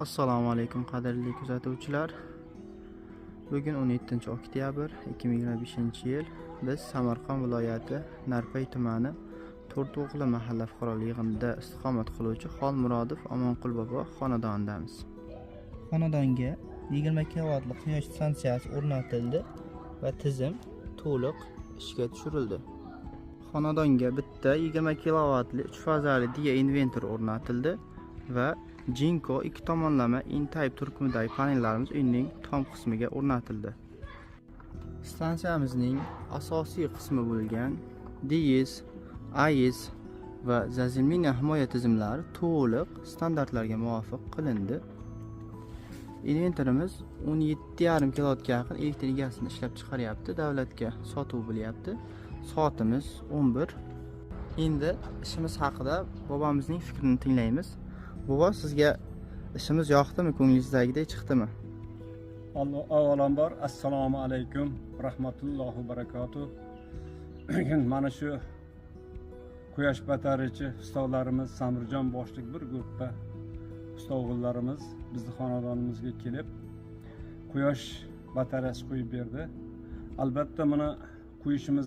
Assalomu alaykum qadrli kuzatuvchilar. Bugun 17 oktyabr 2025-yil. Biz Samarqand viloyati Narpay tumani To'rto'g'li mahalla fuqarolik yig'inida istiqomat qiluvchi Xolmurodov Omonqul bobo xonadonidamiz. Xonadonga 20 kilovatli quyosh stansiyasi o'rnatildi va tizim to'liq ishga tushirildi. Xonadonga bitta 20 kilovatli 3 fazali dia inventor o'rnatildi va Jinko ikki tomonlama in-type turkumidagi panellarimiz uyning tom qismiga o'rnatildi. Stansiyamizning asosiy qismi bo'lgan DIS, AIS va zazilminiya himoya tizimlari to'liq standartlarga muvofiq qilindi. Inventorimiz 17,5 kilovatga yaqin elektr energiyasini ishlab chiqaryapti, davlatga sotuv bo'lyapti. Soatimiz 11. Endi ishimiz haqida bobomizning fikrini tinglaymiz. Bobo, sizga ishimiz yoqdimi? Ko'nglingizdagidek chiqdimi? Avvalambor assalomu alaykum rahmatullohi va barakatuh. Mana shu quyosh batareyachi ustolarimiz Samirjon boshliq bir gruppa ustolarimiz bizning xonadonimizga kelib quyosh batareyasi qo'yib berdi. Albatta buni qo'yishimiz